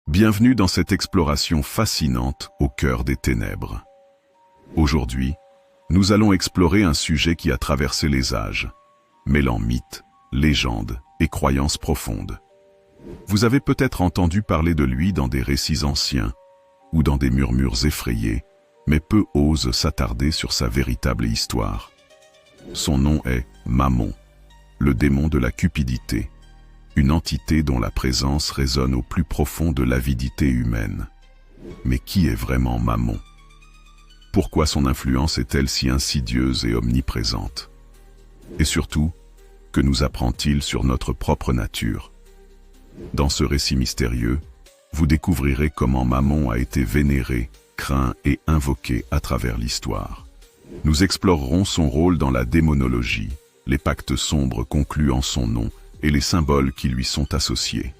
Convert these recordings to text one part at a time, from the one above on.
Bienvenue dans cette exploration fascinante au cœur des ténèbres. Aujourd'hui, nous allons explorer un sujet qui a traversé les âges, mêlant mythes, légendes et croyances profondes. Vous avez peut-être entendu parler de lui dans des récits anciens ou dans des murmures effrayés, mais peu osent s'attarder sur sa véritable histoire. Son nom est Mammon, le démon de la cupidité, une entité dont la présence résonne au plus profond de l'avidité humaine. Mais qui est vraiment Mammon? Pourquoi son influence est-elle si insidieuse et omniprésente? Et surtout, que nous apprend-il sur notre propre nature? Dans ce récit mystérieux, vous découvrirez comment Mammon a été vénéré, craint et invoqué à travers l'histoire. Nous explorerons son rôle dans la démonologie, les pactes sombres conclus en son nom et les symboles qui lui sont associés.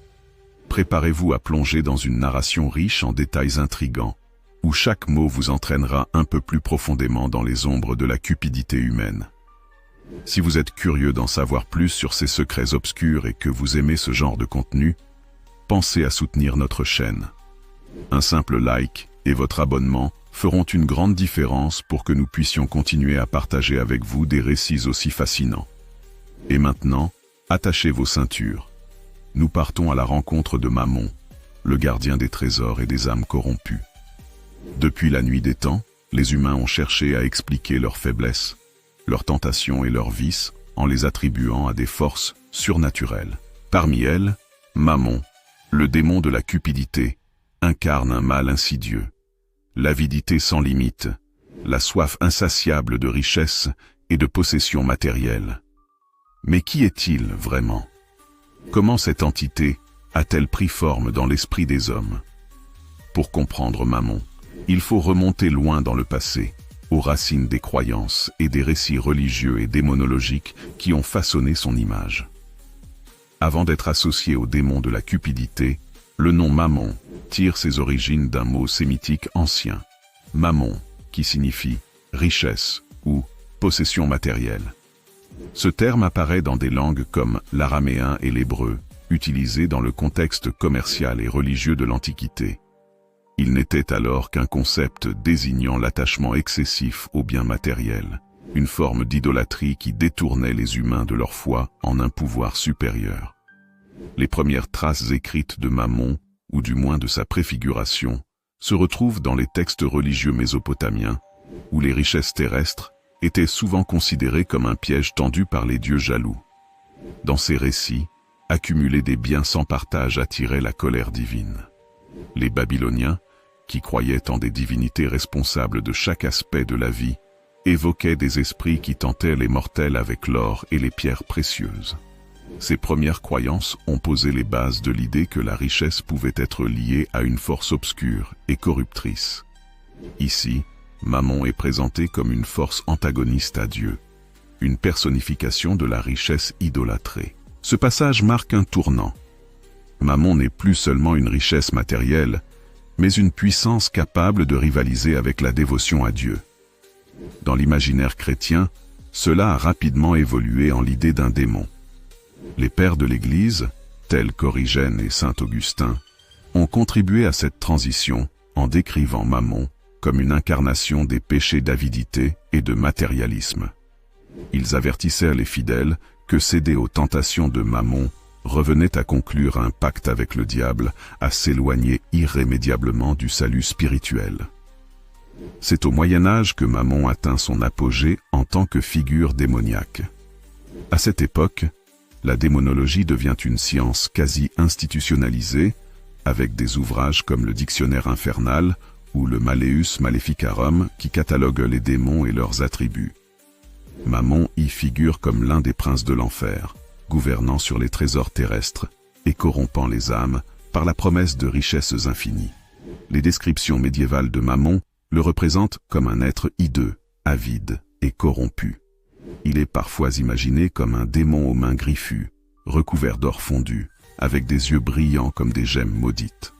Préparez-vous à plonger dans une narration riche en détails intrigants, où chaque mot vous entraînera un peu plus profondément dans les ombres de la cupidité humaine. Si vous êtes curieux d'en savoir plus sur ces secrets obscurs et que vous aimez ce genre de contenu, pensez à soutenir notre chaîne. Un simple like et votre abonnement feront une grande différence pour que nous puissions continuer à partager avec vous des récits aussi fascinants. Et maintenant, attachez vos ceintures. Nous partons à la rencontre de Mammon, le gardien des trésors et des âmes corrompues. Depuis la nuit des temps, les humains ont cherché à expliquer leurs faiblesses, leurs tentations et leurs vices en les attribuant à des forces surnaturelles. Parmi elles, Mammon, le démon de la cupidité, incarne un mal insidieux. L'avidité sans limite, la soif insatiable de richesse et de possession matérielle. Mais qui est-il vraiment? Comment cette entité a-t-elle pris forme dans l'esprit des hommes? Pour comprendre Mammon, il faut remonter loin dans le passé, aux racines des croyances et des récits religieux et démonologiques qui ont façonné son image. Avant d'être associé au démon de la cupidité, le nom Mammon tire ses origines d'un mot sémitique ancien, Mammon, qui signifie richesse ou possession matérielle. Ce terme apparaît dans des langues comme l'araméen et l'hébreu, utilisés dans le contexte commercial et religieux de l'Antiquité. Il n'était alors qu'un concept désignant l'attachement excessif aux biens matériels, une forme d'idolâtrie qui détournait les humains de leur foi en un pouvoir supérieur. Les premières traces écrites de Mammon, ou du moins de sa préfiguration, se retrouvent dans les textes religieux mésopotamiens, où les richesses terrestres étaient souvent considérées comme un piège tendu par les dieux jaloux. Dans ces récits, accumuler des biens sans partage attirait la colère divine. Les Babyloniens, qui croyaient en des divinités responsables de chaque aspect de la vie, évoquaient des esprits qui tentaient les mortels avec l'or et les pierres précieuses. Ces premières croyances ont posé les bases de l'idée que la richesse pouvait être liée à une force obscure et corruptrice. Ici, Mammon est présenté comme une force antagoniste à Dieu, une personnification de la richesse idolâtrée. Ce passage marque un tournant. Mammon n'est plus seulement une richesse matérielle, mais une puissance capable de rivaliser avec la dévotion à Dieu. Dans l'imaginaire chrétien, cela a rapidement évolué en l'idée d'un démon. Les pères de l'Église, tels qu'Origène et saint Augustin, ont contribué à cette transition en décrivant Mammon comme une incarnation des péchés d'avidité et de matérialisme. Ils avertissèrent les fidèles que céder aux tentations de Mammon revenait à conclure un pacte avec le diable, à s'éloigner irrémédiablement du salut spirituel. C'est au Moyen Âge que Mammon atteint son apogée en tant que figure démoniaque. À cette époque, la démonologie devient une science quasi institutionnalisée, avec des ouvrages comme le Dictionnaire infernal ou le Malleus Maleficarum qui cataloguent les démons et leurs attributs. Mammon y figure comme l'un des princes de l'enfer, gouvernant sur les trésors terrestres et corrompant les âmes par la promesse de richesses infinies. Les descriptions médiévales de Mammon le représentent comme un être hideux, avide et corrompu. Il est parfois imaginé comme un démon aux mains griffues, recouvert d'or fondu, avec des yeux brillants comme des gemmes maudites.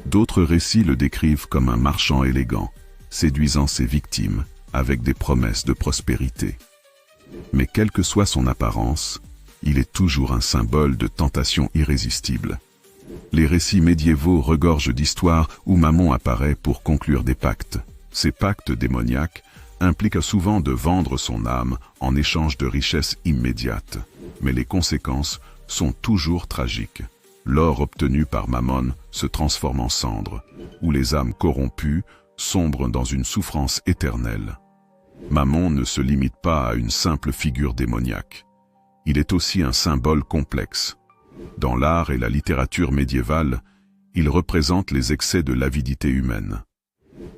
D'autres récits le décrivent comme un marchand élégant, séduisant ses victimes avec des promesses de prospérité. Mais quelle que soit son apparence, il est toujours un symbole de tentation irrésistible. Les récits médiévaux regorgent d'histoires où Mammon apparaît pour conclure des pactes. Ces pactes démoniaques impliquent souvent de vendre son âme en échange de richesses immédiates. Mais les conséquences sont toujours tragiques. L'or obtenu par Mammon se transforme en cendre, où les âmes corrompues sombrent dans une souffrance éternelle. Mammon ne se limite pas à une simple figure démoniaque. Il est aussi un symbole complexe. Dans l'art et la littérature médiévale, il représente les excès de l'avidité humaine.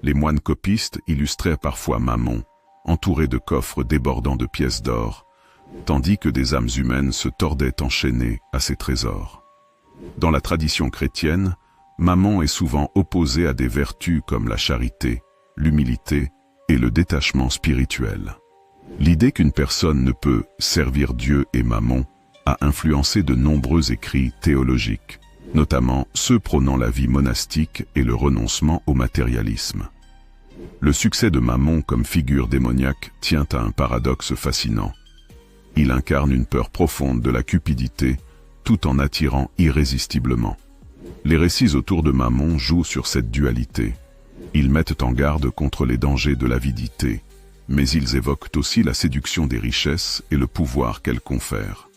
Les moines copistes illustraient parfois Mammon, entouré de coffres débordant de pièces d'or, tandis que des âmes humaines se tordaient enchaînées à ces trésors. Dans la tradition chrétienne, Mammon est souvent opposé à des vertus comme la charité, l'humilité et le détachement spirituel. L'idée qu'une personne ne peut servir Dieu et Mammon a influencé de nombreux écrits théologiques, notamment ceux prônant la vie monastique et le renoncement au matérialisme. Le succès de Mammon comme figure démoniaque tient à un paradoxe fascinant. Il incarne une peur profonde de la cupidité, tout en attirant irrésistiblement. Les récits autour de Mammon jouent sur cette dualité. Ils mettent en garde contre les dangers de l'avidité, mais ils évoquent aussi la séduction des richesses et le pouvoir qu'elles confèrent.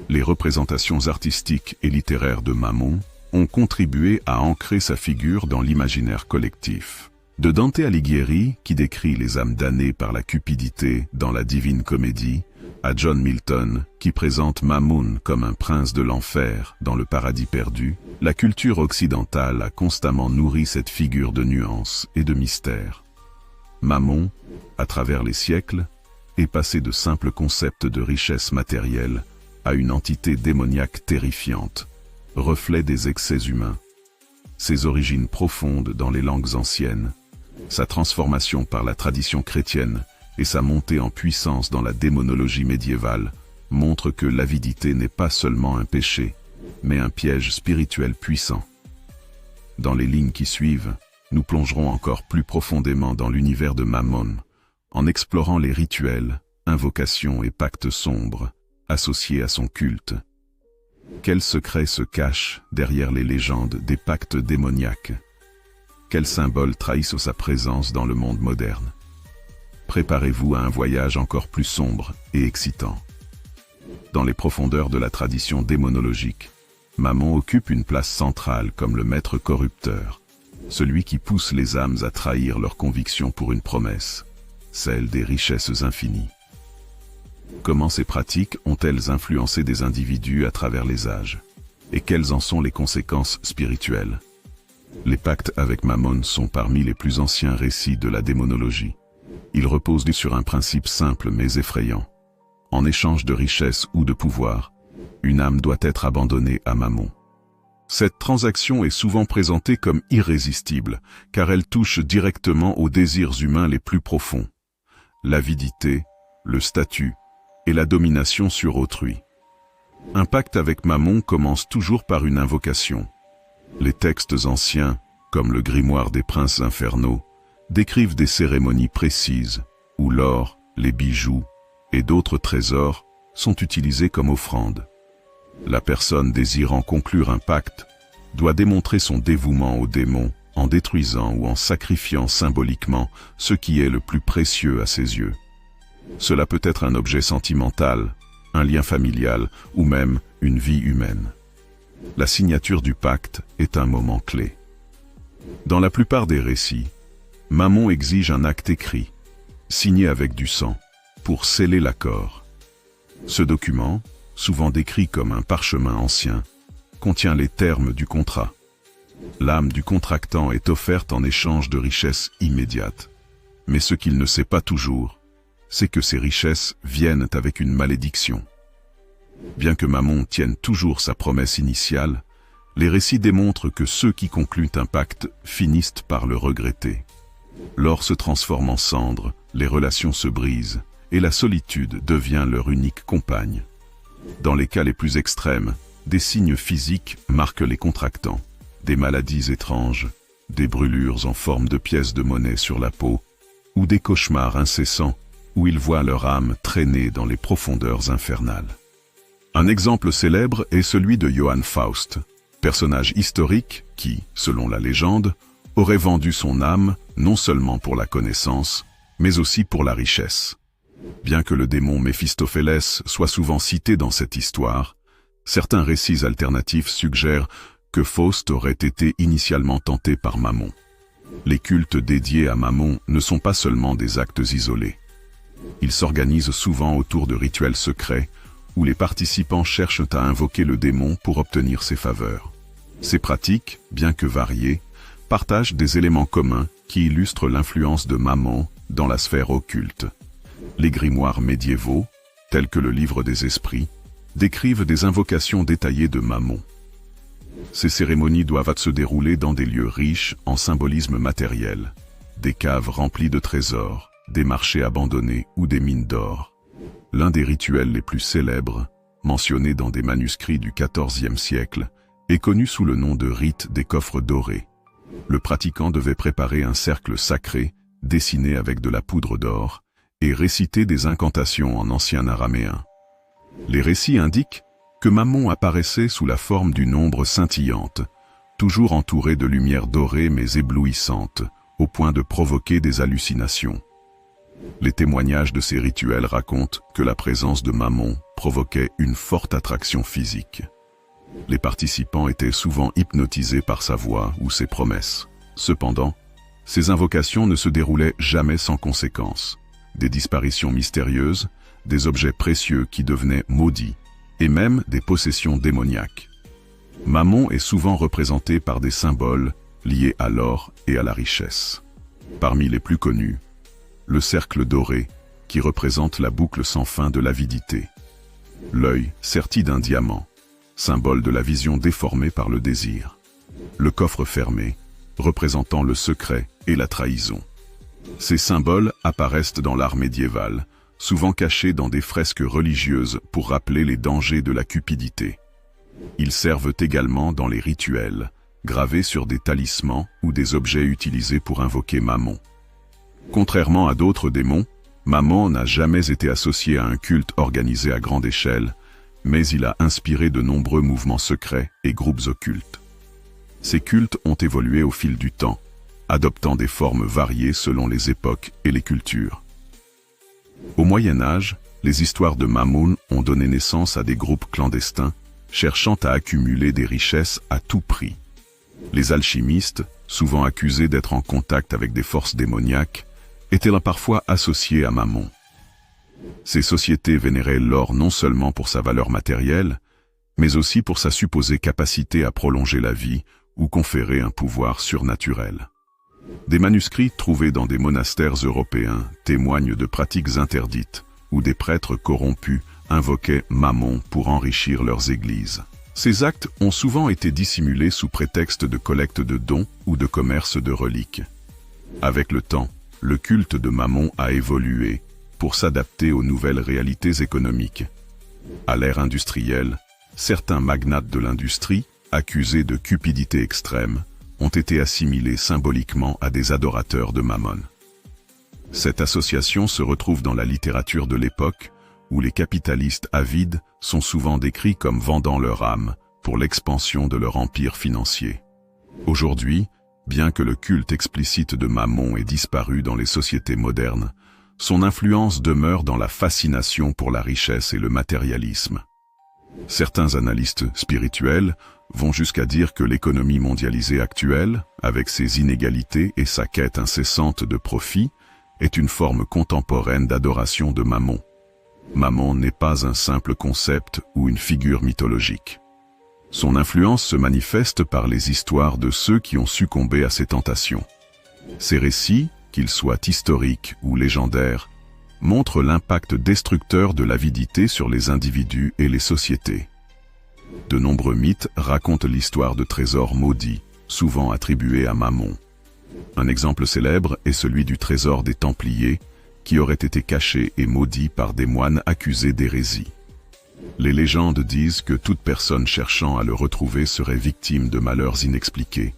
Les représentations artistiques et littéraires de Mammon ont contribué à ancrer sa figure dans l'imaginaire collectif. De Dante Alighieri, qui décrit les âmes damnées par la cupidité dans la Divine Comédie, à John Milton, qui présente Mammon comme un prince de l'enfer dans le Paradis perdu, la culture occidentale a constamment nourri cette figure de nuance et de mystère. Mammon, à travers les siècles, est passé de simples concepts de richesse matérielle à une entité démoniaque terrifiante, reflet des excès humains. Ses origines profondes dans les langues anciennes, sa transformation par la tradition chrétienne et sa montée en puissance dans la démonologie médiévale montrent que l'avidité n'est pas seulement un péché, mais un piège spirituel puissant. Dans les lignes qui suivent, nous plongerons encore plus profondément dans l'univers de Mammon, en explorant les rituels, invocations et pactes sombres associés à son culte. Quels secrets se cachent derrière les légendes des pactes démoniaques? Quels symboles trahissent sa présence dans le monde moderne? Préparez-vous à un voyage encore plus sombre et excitant. Dans les profondeurs de la tradition démonologique, Mammon occupe une place centrale comme le maître corrupteur, celui qui pousse les âmes à trahir leurs convictions pour une promesse, celle des richesses infinies. Comment ces pratiques ont-elles influencé des individus à travers les âges? Et quelles en sont les conséquences spirituelles? Les pactes avec Mammon sont parmi les plus anciens récits de la démonologie. Ils reposent sur un principe simple mais effrayant. En échange de richesses ou de pouvoir, une âme doit être abandonnée à Mammon. Cette transaction est souvent présentée comme irrésistible, car elle touche directement aux désirs humains les plus profonds. L'avidité, le statut et la domination sur autrui. Un pacte avec Mammon commence toujours par une invocation. Les textes anciens, comme le grimoire des princes infernaux, décrivent des cérémonies précises, où l'or, les bijoux et d'autres trésors sont utilisés comme offrandes. La personne désirant conclure un pacte doit démontrer son dévouement aux démons en détruisant ou en sacrifiant symboliquement ce qui est le plus précieux à ses yeux. Cela peut être un objet sentimental, un lien familial ou même une vie humaine. La signature du pacte est un moment clé. Dans la plupart des récits, Mammon exige un acte écrit, signé avec du sang, pour sceller l'accord. Ce document, souvent décrit comme un parchemin ancien, contient les termes du contrat. L'âme du contractant est offerte en échange de richesses immédiates. Mais ce qu'il ne sait pas toujours, c'est que ces richesses viennent avec une malédiction. Bien que Mammon tienne toujours sa promesse initiale, les récits démontrent que ceux qui concluent un pacte finissent par le regretter. L'or se transforme en cendre, les relations se brisent, et la solitude devient leur unique compagne. Dans les cas les plus extrêmes, des signes physiques marquent les contractants, des maladies étranges, des brûlures en forme de pièces de monnaie sur la peau, ou des cauchemars incessants où ils voient leur âme traîner dans les profondeurs infernales. Un exemple célèbre est celui de Johann Faust, personnage historique qui, selon la légende, aurait vendu son âme non seulement pour la connaissance, mais aussi pour la richesse. Bien que le démon Méphistophélès soit souvent cité dans cette histoire, certains récits alternatifs suggèrent que Faust aurait été initialement tenté par Mammon. Les cultes dédiés à Mammon ne sont pas seulement des actes isolés. Ils s'organisent souvent autour de rituels secrets où les participants cherchent à invoquer le démon pour obtenir ses faveurs. Ces pratiques, bien que variées, partagent des éléments communs qui illustrent l'influence de Mammon dans la sphère occulte. Les grimoires médiévaux, tels que le Livre des Esprits, décrivent des invocations détaillées de Mammon. Ces cérémonies doivent se dérouler dans des lieux riches en symbolisme matériel, des caves remplies de trésors, des marchés abandonnés ou des mines d'or. L'un des rituels les plus célèbres, mentionné dans des manuscrits du XIVe siècle, est connu sous le nom de rite des coffres dorés. Le pratiquant devait préparer un cercle sacré, dessiné avec de la poudre d'or, et réciter des incantations en ancien araméen. Les récits indiquent que Mammon apparaissait sous la forme d'une ombre scintillante, toujours entourée de lumière dorée mais éblouissante, au point de provoquer des hallucinations. Les témoignages de ces rituels racontent que la présence de Mammon provoquait une forte attraction physique. Les participants étaient souvent hypnotisés par sa voix ou ses promesses. Cependant, ces invocations ne se déroulaient jamais sans conséquences. Des disparitions mystérieuses, des objets précieux qui devenaient maudits, et même des possessions démoniaques. Mammon est souvent représenté par des symboles liés à l'or et à la richesse. Parmi les plus connus, le cercle doré, qui représente la boucle sans fin de l'avidité. L'œil serti d'un diamant, symbole de la vision déformée par le désir. Le coffre fermé, représentant le secret et la trahison. Ces symboles apparaissent dans l'art médiéval, souvent cachés dans des fresques religieuses pour rappeler les dangers de la cupidité. Ils servent également dans les rituels, gravés sur des talismans ou des objets utilisés pour invoquer Mammon. Contrairement à d'autres démons, Mammon n'a jamais été associé à un culte organisé à grande échelle, mais il a inspiré de nombreux mouvements secrets et groupes occultes. Ces cultes ont évolué au fil du temps, adoptant des formes variées selon les époques et les cultures. Au Moyen Âge, les histoires de Mammon ont donné naissance à des groupes clandestins, cherchant à accumuler des richesses à tout prix. Les alchimistes, souvent accusés d'être en contact avec des forces démoniaques, étaient là parfois associés à Mammon. Ces sociétés vénéraient l'or non seulement pour sa valeur matérielle, mais aussi pour sa supposée capacité à prolonger la vie ou conférer un pouvoir surnaturel. Des manuscrits trouvés dans des monastères européens témoignent de pratiques interdites, où des prêtres corrompus invoquaient Mammon pour enrichir leurs églises. Ces actes ont souvent été dissimulés sous prétexte de collecte de dons ou de commerce de reliques. Avec le temps, le culte de Mammon a évolué pour s'adapter aux nouvelles réalités économiques. À l'ère industrielle, certains magnates de l'industrie, accusés de cupidité extrême, ont été assimilés symboliquement à des adorateurs de Mammon. Cette association se retrouve dans la littérature de l'époque, où les capitalistes avides sont souvent décrits comme vendant leur âme pour l'expansion de leur empire financier. Aujourd'hui, bien que le culte explicite de Mammon ait disparu dans les sociétés modernes, son influence demeure dans la fascination pour la richesse et le matérialisme. Certains analystes spirituels vont jusqu'à dire que l'économie mondialisée actuelle, avec ses inégalités et sa quête incessante de profit, est une forme contemporaine d'adoration de Mammon. Mammon n'est pas un simple concept ou une figure mythologique. Son influence se manifeste par les histoires de ceux qui ont succombé à ses tentations. Ces récits, qu'ils soient historiques ou légendaires, montrent l'impact destructeur de l'avidité sur les individus et les sociétés. De nombreux mythes racontent l'histoire de trésors maudits, souvent attribués à Mammon. Un exemple célèbre est celui du trésor des Templiers, qui aurait été caché et maudit par des moines accusés d'hérésie. Les légendes disent que toute personne cherchant à le retrouver serait victime de malheurs inexpliqués,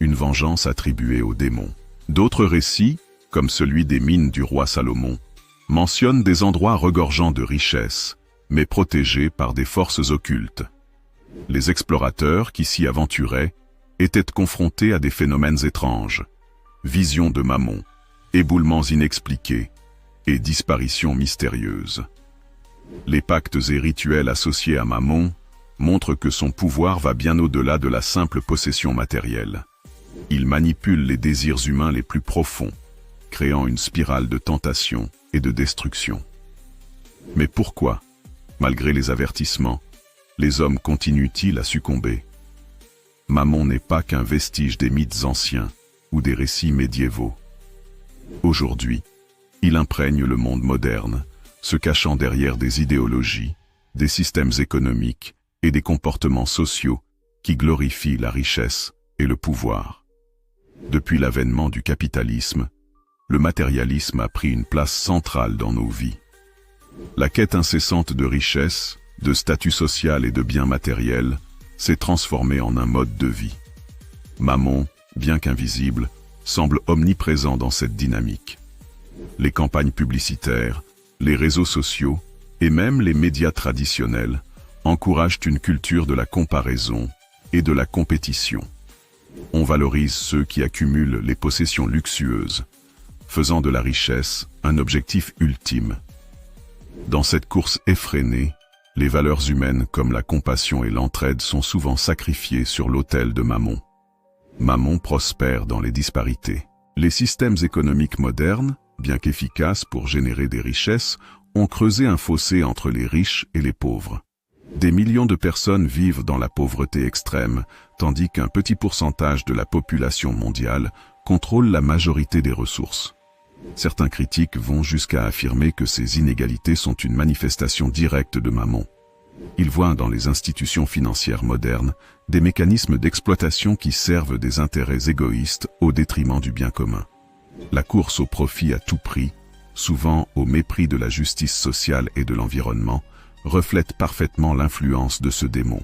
une vengeance attribuée aux démons. D'autres récits, comme celui des mines du roi Salomon, mentionnent des endroits regorgeant de richesses, mais protégés par des forces occultes. Les explorateurs qui s'y aventuraient étaient confrontés à des phénomènes étranges, visions de Mammon, éboulements inexpliqués et disparitions mystérieuses. Les pactes et rituels associés à Mammon montrent que son pouvoir va bien au-delà de la simple possession matérielle. Il manipule les désirs humains les plus profonds, créant une spirale de tentation et de destruction. Mais pourquoi, malgré les avertissements, les hommes continuent-ils à succomber? Mammon n'est pas qu'un vestige des mythes anciens ou des récits médiévaux. Aujourd'hui, il imprègne le monde moderne, se cachant derrière des idéologies, des systèmes économiques et des comportements sociaux qui glorifient la richesse et le pouvoir. Depuis l'avènement du capitalisme, le matérialisme a pris une place centrale dans nos vies. La quête incessante de richesse, de statut social et de biens matériels s'est transformée en un mode de vie. Mammon, bien qu'invisible, semble omniprésent dans cette dynamique. Les campagnes publicitaires, les réseaux sociaux et même les médias traditionnels encouragent une culture de la comparaison et de la compétition. On valorise ceux qui accumulent les possessions luxueuses, faisant de la richesse un objectif ultime. Dans cette course effrénée, les valeurs humaines comme la compassion et l'entraide sont souvent sacrifiées sur l'autel de Mammon. Mammon prospère dans les disparités. Les systèmes économiques modernes, bien qu'efficaces pour générer des richesses, ont creusé un fossé entre les riches et les pauvres. Des millions de personnes vivent dans la pauvreté extrême, tandis qu'un petit pourcentage de la population mondiale contrôle la majorité des ressources. Certains critiques vont jusqu'à affirmer que ces inégalités sont une manifestation directe de Mammon. Ils voient dans les institutions financières modernes des mécanismes d'exploitation qui servent des intérêts égoïstes au détriment du bien commun. La course au profit à tout prix, souvent au mépris de la justice sociale et de l'environnement, reflète parfaitement l'influence de ce démon.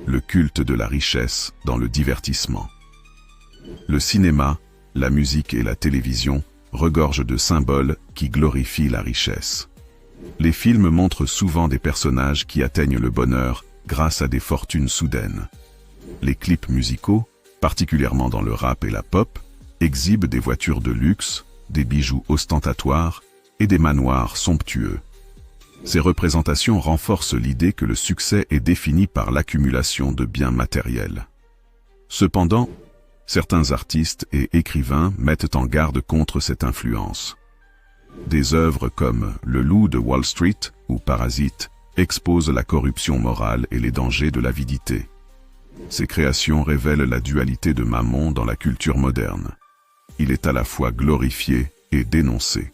Le culte de la richesse dans le divertissement. Le cinéma, la musique et la télévision regorgent de symboles qui glorifient la richesse. Les films montrent souvent des personnages qui atteignent le bonheur grâce à des fortunes soudaines. Les clips musicaux, particulièrement dans le rap et la pop, exhibent des voitures de luxe, des bijoux ostentatoires et des manoirs somptueux. Ces représentations renforcent l'idée que le succès est défini par l'accumulation de biens matériels. Cependant, certains artistes et écrivains mettent en garde contre cette influence. Des œuvres comme Le Loup de Wall Street ou Parasite exposent la corruption morale et les dangers de l'avidité. Ces créations révèlent la dualité de Mammon dans la culture moderne. Il est à la fois glorifié et dénoncé.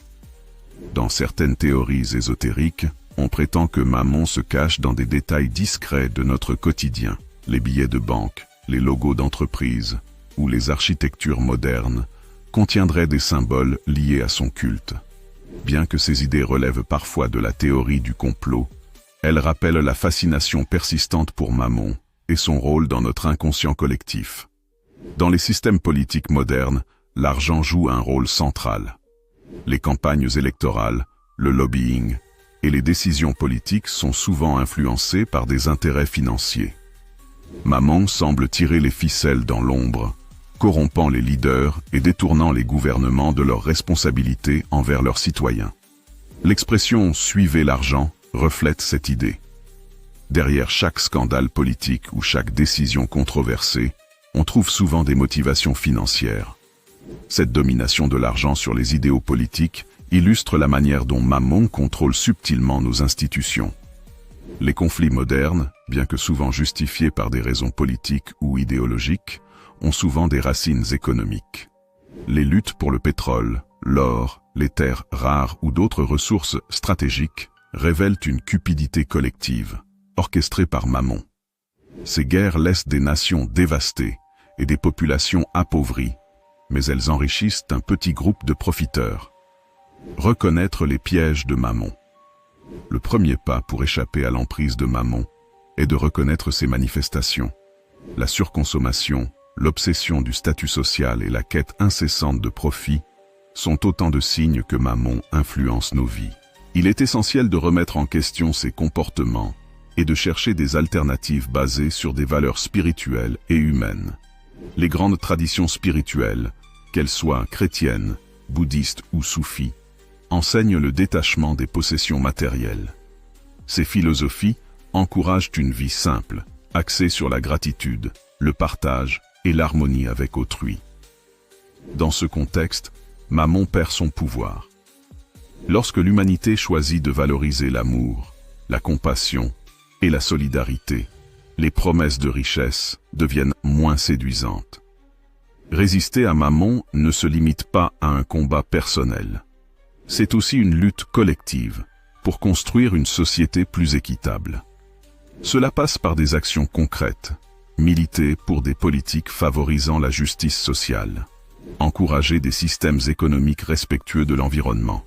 Dans certaines théories ésotériques, on prétend que Mammon se cache dans des détails discrets de notre quotidien, les billets de banque, les logos d'entreprise ou les architectures modernes contiendraient des symboles liés à son culte. Bien que ces idées relèvent parfois de la théorie du complot, elles rappellent la fascination persistante pour Mammon et son rôle dans notre inconscient collectif. Dans les systèmes politiques modernes, l'argent joue un rôle central. Les campagnes électorales, le lobbying et les décisions politiques sont souvent influencées par des intérêts financiers. Mammon semble tirer les ficelles dans l'ombre, corrompant les leaders et détournant les gouvernements de leurs responsabilités envers leurs citoyens. L'expression « suivez l'argent » reflète cette idée. Derrière chaque scandale politique ou chaque décision controversée, on trouve souvent des motivations financières. Cette domination de l'argent sur les idéaux politiques illustre la manière dont Mammon contrôle subtilement nos institutions. Les conflits modernes, bien que souvent justifiés par des raisons politiques ou idéologiques, ont souvent des racines économiques. Les luttes pour le pétrole, l'or, les terres rares ou d'autres ressources stratégiques révèlent une cupidité collective, orchestrée par Mammon. Ces guerres laissent des nations dévastées et des populations appauvries, mais elles enrichissent un petit groupe de profiteurs. Reconnaître les pièges de Mammon. Le premier pas pour échapper à l'emprise de Mammon est de reconnaître ses manifestations. La surconsommation, l'obsession du statut social et la quête incessante de profit sont autant de signes que Mammon influence nos vies. Il est essentiel de remettre en question ces comportements et de chercher des alternatives basées sur des valeurs spirituelles et humaines. Les grandes traditions spirituelles, qu'elles soient chrétiennes, bouddhistes ou soufis, enseignent le détachement des possessions matérielles. Ces philosophies encouragent une vie simple, axée sur la gratitude, le partage et l'harmonie avec autrui. Dans ce contexte, Mammon perd son pouvoir. Lorsque l'humanité choisit de valoriser l'amour, la compassion et la solidarité, les promesses de richesse deviennent moins séduisantes. Résister à Mammon ne se limite pas à un combat personnel. C'est aussi une lutte collective pour construire une société plus équitable. Cela passe par des actions concrètes, militer pour des politiques favorisant la justice sociale, encourager des systèmes économiques respectueux de l'environnement.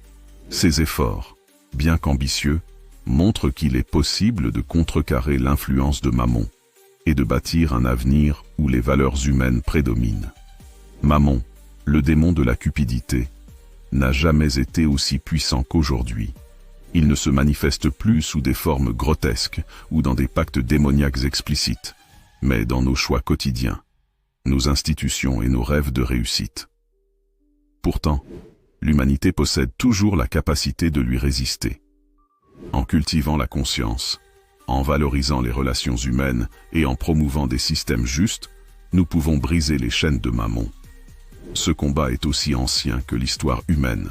Ces efforts, bien qu'ambitieux, montrent qu'il est possible de contrecarrer l'influence de Mammon et de bâtir un avenir où les valeurs humaines prédominent. Mammon, le démon de la cupidité, n'a jamais été aussi puissant qu'aujourd'hui. Il ne se manifeste plus sous des formes grotesques ou dans des pactes démoniaques explicites, mais dans nos choix quotidiens, nos institutions et nos rêves de réussite. Pourtant, l'humanité possède toujours la capacité de lui résister. En cultivant la conscience, en valorisant les relations humaines et en promouvant des systèmes justes, nous pouvons briser les chaînes de Mammon. Ce combat est aussi ancien que l'histoire humaine,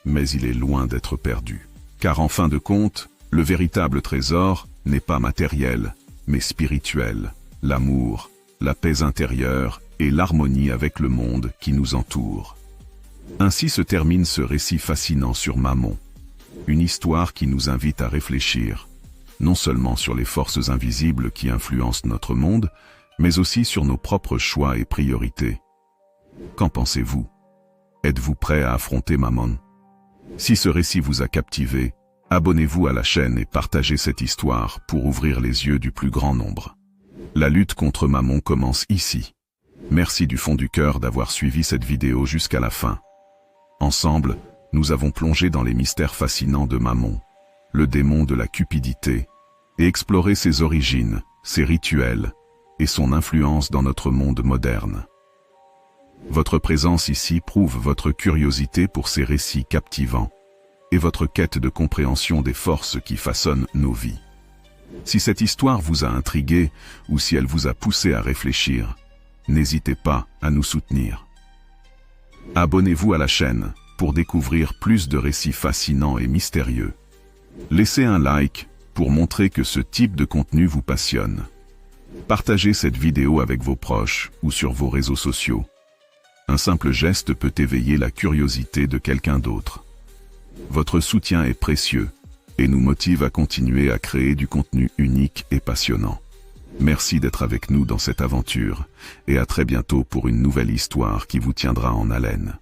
mais il est loin d'être perdu. Car en fin de compte, le véritable trésor n'est pas matériel, mais spirituel, l'amour, la paix intérieure et l'harmonie avec le monde qui nous entoure. Ainsi se termine ce récit fascinant sur Mammon, une histoire qui nous invite à réfléchir, non seulement sur les forces invisibles qui influencent notre monde, mais aussi sur nos propres choix et priorités. Qu'en pensez-vous? Êtes-vous prêt à affronter Mammon? Si ce récit vous a captivé, abonnez-vous à la chaîne et partagez cette histoire pour ouvrir les yeux du plus grand nombre. La lutte contre Mammon commence ici. Merci du fond du cœur d'avoir suivi cette vidéo jusqu'à la fin. Ensemble, nous avons plongé dans les mystères fascinants de Mammon, le démon de la cupidité, et exploré ses origines, ses rituels et son influence dans notre monde moderne. Votre présence ici prouve votre curiosité pour ces récits captivants et votre quête de compréhension des forces qui façonnent nos vies. Si cette histoire vous a intrigué ou si elle vous a poussé à réfléchir, n'hésitez pas à nous soutenir. Abonnez-vous à la chaîne pour découvrir plus de récits fascinants et mystérieux. Laissez un like pour montrer que ce type de contenu vous passionne. Partagez cette vidéo avec vos proches ou sur vos réseaux sociaux. Un simple geste peut éveiller la curiosité de quelqu'un d'autre. Votre soutien est précieux et nous motive à continuer à créer du contenu unique et passionnant. Merci d'être avec nous dans cette aventure et à très bientôt pour une nouvelle histoire qui vous tiendra en haleine.